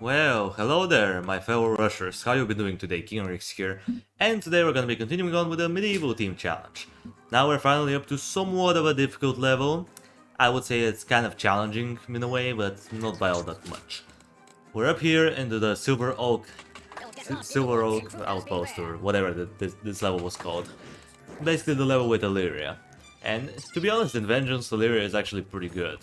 Well, hello there, my fellow rushers. How you been doing today? King Rix here, and today we're gonna be continuing on with the medieval team challenge. Now we're finally up to somewhat of a difficult level. I would say it's kind of challenging in a way, but not by all that much. We're up here into the Silver Oak Outpost, or whatever this level was called. Basically the level with Alleria. And to be honest, in Vengeance, Alleria is actually pretty good.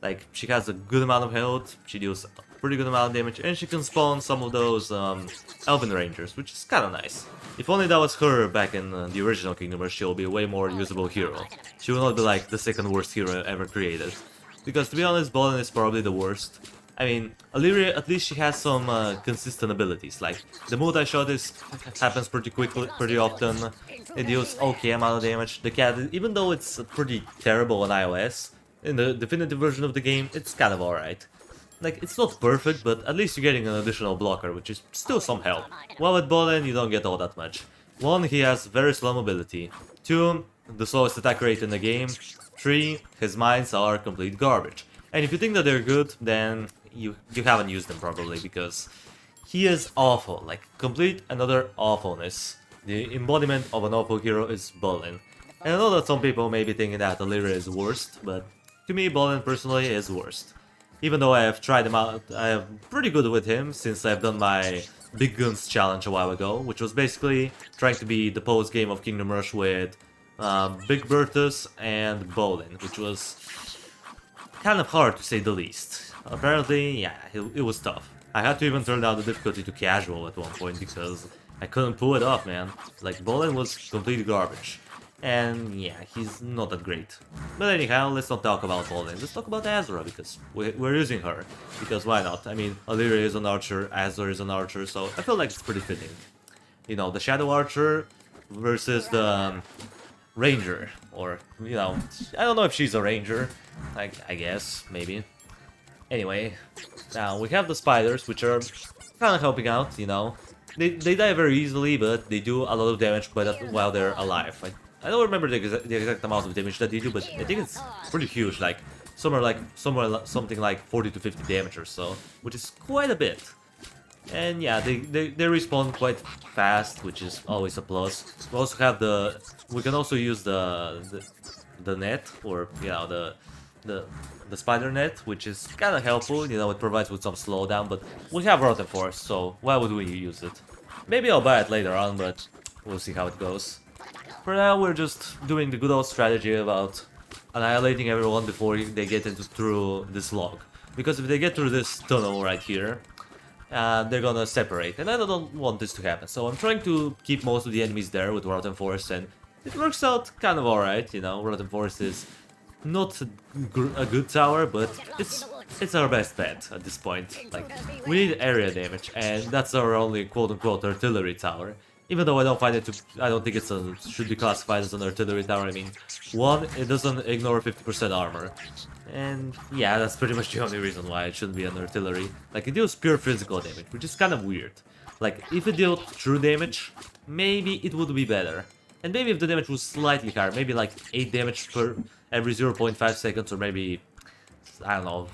Like, she has a good amount of health, she deals a pretty good amount of damage, and she can spawn some of those Elven Rangers, which is kinda nice. If only that was her back in the original Kingdom Hearts, she'll be a way more usable hero. She will not be like the second worst hero ever created. Because to be honest, Bolin is probably the worst. I mean, Alleria, at least she has some consistent abilities, like the multi shot happens pretty quickly, pretty often, it deals okay amount of damage. The cat, even though it's pretty terrible on iOS, in the definitive version of the game, it's kind of alright. Like, it's not perfect, but at least you're getting an additional blocker, which is still some help. While with Bolin, you don't get all that much. 1, he has very slow mobility. 2, the slowest attack rate in the game. 3, his mines are complete garbage. And if you think that they're good, then you haven't used them properly, because he is awful, like, complete another awfulness. The embodiment of an awful hero is Bolin. And I know that some people may be thinking that Alleria is worst, but to me, Bolin personally is worst. Even though I have tried him out, I am pretty good with him since I've done my Big Guns challenge a while ago, which was basically trying to be the post game of Kingdom Rush with Big Bertus and Bolin, which was kind of hard to say the least. Apparently, yeah, it was tough. I had to even turn down the difficulty to casual at one point because I couldn't pull it off, man. Like, Bolin was complete garbage. And yeah, he's not that great. But anyhow, let's not talk about Bolin. Let's talk about Azura, because we're using her. Because why not? I mean, Alleria is an archer, Azura is an archer, so I feel like it's pretty fitting. You know, the Shadow Archer versus the Ranger. Or, you know, I don't know if she's a Ranger. I guess, maybe. Anyway, now we have the spiders, which are kind of helping out, you know. They die very easily, but they do a lot of damage while they're alive. I don't remember the exact amount of damage that they do, but I think it's pretty huge, like something like 40 to 50 damage or so, which is quite a bit. And yeah, they respawn quite fast, which is always a plus. We also have we can also use the net, or you know, the spider net, which is kind of helpful. You know, it provides with some slowdown, but we have Rotten Force, so why would we use it? Maybe I'll buy it later on, but we'll see how it goes. For now, we're just doing the good old strategy about annihilating everyone before they get through this log. Because if they get through this tunnel right here, they're gonna separate, and I don't want this to happen. So I'm trying to keep most of the enemies there with Rotten Forest, and it works out kind of alright, you know. Rotten Forest is not a good tower, but it's our best bet at this point. Like, we need area damage, and that's our only quote-unquote artillery tower. Even though I don't think it should be classified as an artillery tower. I mean, 1, it doesn't ignore 50% armor. And yeah, that's pretty much the only reason why it shouldn't be an artillery. Like, it deals pure physical damage, which is kind of weird. Like, if it dealt true damage, maybe it would be better. And maybe if the damage was slightly higher, maybe like 8 damage per every 0.5 seconds, or maybe, I don't know,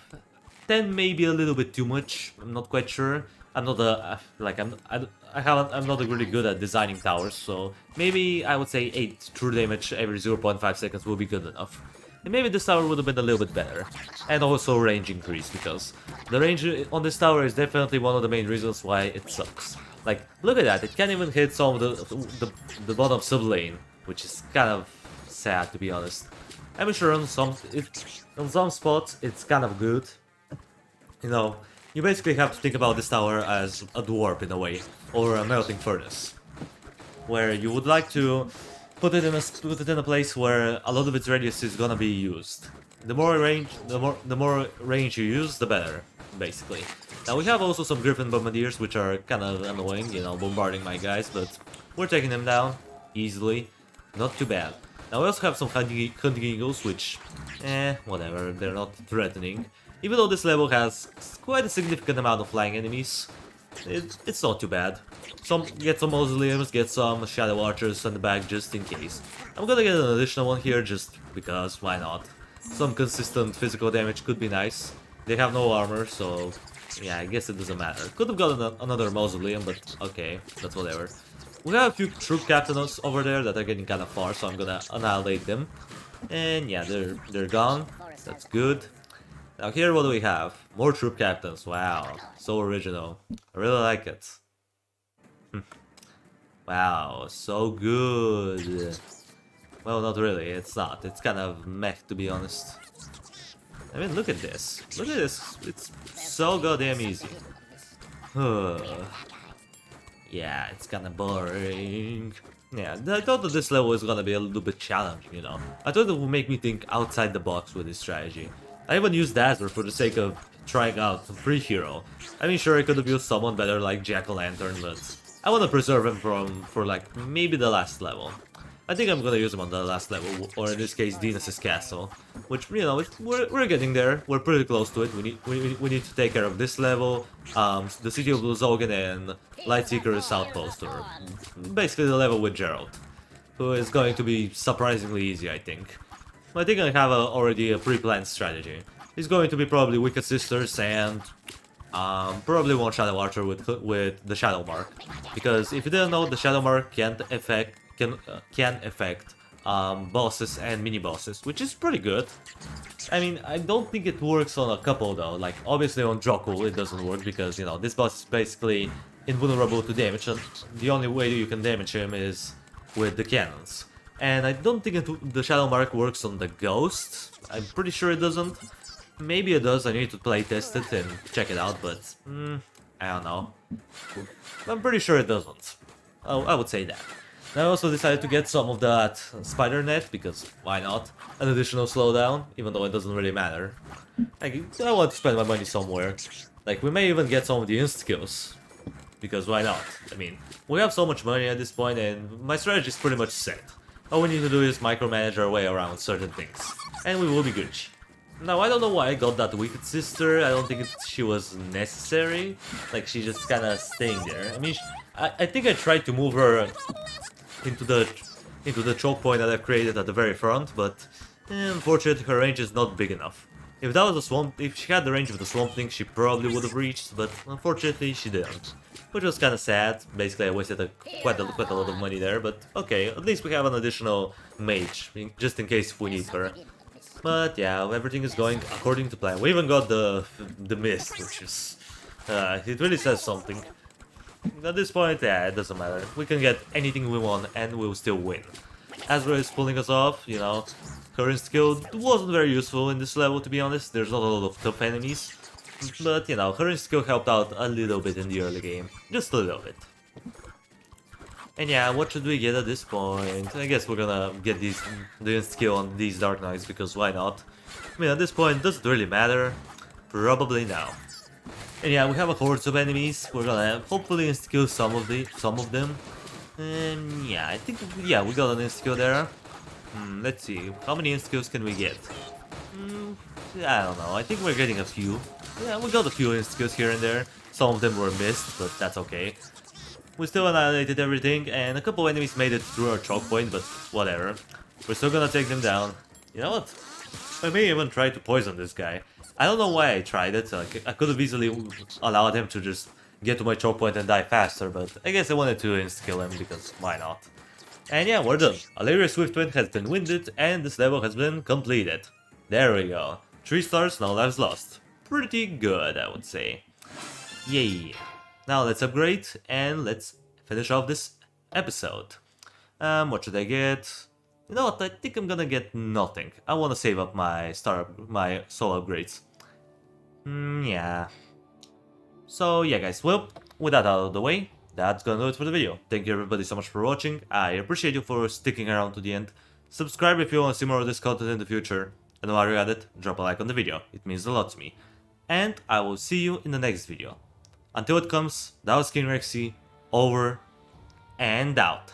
10 maybe a little bit too much. I'm not quite sure. I'm not a I'm not really good at designing towers, so maybe I would say 8 true damage every 0.5 seconds will be good enough. And maybe this tower would have been a little bit better. And also range increase, because the range on this tower is definitely one of the main reasons why it sucks. Like, look at that, it can't even hit some of the bottom sub lane, which is kind of sad, to be honest. I'm sure on some spots it's kind of good. You know, you basically have to think about this tower as a dwarf in a way, or a melting furnace, where you would like to put it in a place where a lot of its radius is gonna be used. The more range you use, the better, basically. Now we have also some Griffin Bombardiers, which are kind of annoying, you know, bombarding my guys, but we're taking them down easily, not too bad. Now we also have some hunting eagles, which, whatever, they're not threatening. Even though this level has quite a significant amount of flying enemies, it's not too bad. Get some mausoleums, get some shadow archers on the back just in case. I'm gonna get an additional one here just because, why not? Some consistent physical damage could be nice. They have no armor, so Yeah, I guess it doesn't matter. Could have gotten another mausoleum, but okay, that's whatever. We have a few troop captains over there that are getting kind of far, so I'm gonna annihilate them. And yeah, they're gone. That's good. Now here, what do we have? More troop captains. Wow, so original. I really like it. Wow, so good. Well, not really. It's not. It's kind of meh, to be honest. I mean, look at this. Look at this. It's so goddamn easy. Yeah, it's kinda boring. Yeah, I thought that this level was gonna be a little bit challenging, you know. I thought it would make me think outside the box with this strategy. I even used Dazzler for the sake of trying out a free hero. I mean, sure, I could have used someone better like Jack-o'-lantern, but I want to preserve him for like maybe the last level. I think I'm gonna use him on the last level, or in this case, Dinas' castle. Which, you know, we're getting there. We're pretty close to it. We need to take care of this level, the city of Luzogen, and Lightseeker's outpost, or basically the level with Gerald, who is going to be surprisingly easy, I think. I think I have already a pre-planned strategy. He's going to be probably Wicked Sisters and probably one Shadow Archer with the Shadow Mark, because if you didn't know, the Shadow Mark can affect bosses and mini bosses, which is pretty good. I mean, I don't think it works on a couple though. Like obviously on Drokul it doesn't work because, you know, this boss is basically invulnerable to damage, and the only way you can damage him is with the cannons. And I don't think the Shadow Mark works on the Ghost. I'm pretty sure it doesn't. Maybe it does. I need to play test it and check it out, but I don't know. I'm pretty sure it doesn't. I would say that. I also decided to get some of that spider net, because why not? An additional slowdown, even though it doesn't really matter. Like, I want to spend my money somewhere. Like, we may even get some of the insta-kills, because why not? I mean, we have so much money at this point, and my strategy is pretty much set. All we need to do is micromanage our way around certain things, and we will be good. Now, I don't know why I got that Wicked Sister. I don't think she was necessary. Like, she just kind of staying there. I mean, I think I tried to move her into the choke point that I've created at the very front, but unfortunately her range is not big enough. If that was a swamp, if she had the range of the Swamp Thing, she probably would have reached, but unfortunately she didn't. Which was kind of sad. Basically I wasted quite a lot of money there, but okay, at least we have an additional mage, just in case we need her. But yeah, everything is going according to plan. We even got the mist, which is... it really says something. At this point, yeah, it doesn't matter. We can get anything we want and we'll still win. Azra is pulling us off, you know. Current skill wasn't very useful in this level, to be honest. There's not a lot of tough enemies. But, you know, current skill helped out a little bit in the early game. Just a little bit. And yeah, what should we get at this point? I guess we're gonna get the skill on these Dark Knights, because why not? I mean, at this point, does it really matter? Probably now. And yeah, we have a horde of enemies. We're gonna hopefully insta-kill some of them. And yeah, I think we got an insta-kill there. Let's see, how many insta-kills can we get? I don't know. I think we're getting a few. Yeah, we got a few insta-kills here and there. Some of them were missed, but that's okay. We still annihilated everything, and a couple enemies made it through our choke point, but whatever. We're still gonna take them down. You know what? I may even try to poison this guy. I don't know why I tried it. Like, I could have easily allowed him to just get to my choke point and die faster, but I guess I wanted to insta-kill him, because why not? And yeah, we're done. Alleria Swiftwind has been winded, and this level has been completed. There we go. 3 stars, no lives lost. Pretty good, I would say. Yay. Now let's upgrade, and let's finish off this episode. What should I get? You know what, I think I'm gonna get nothing. I wanna save up my soul upgrades. Yeah. So yeah guys, well, with that out of the way, that's gonna do it for the video. Thank you everybody so much for watching. I appreciate you for sticking around to the end. Subscribe if you want to see more of this content in the future. And while you're at it, drop a like on the video. It means a lot to me. And I will see you in the next video. Until it comes, that was King Rexy, over and out.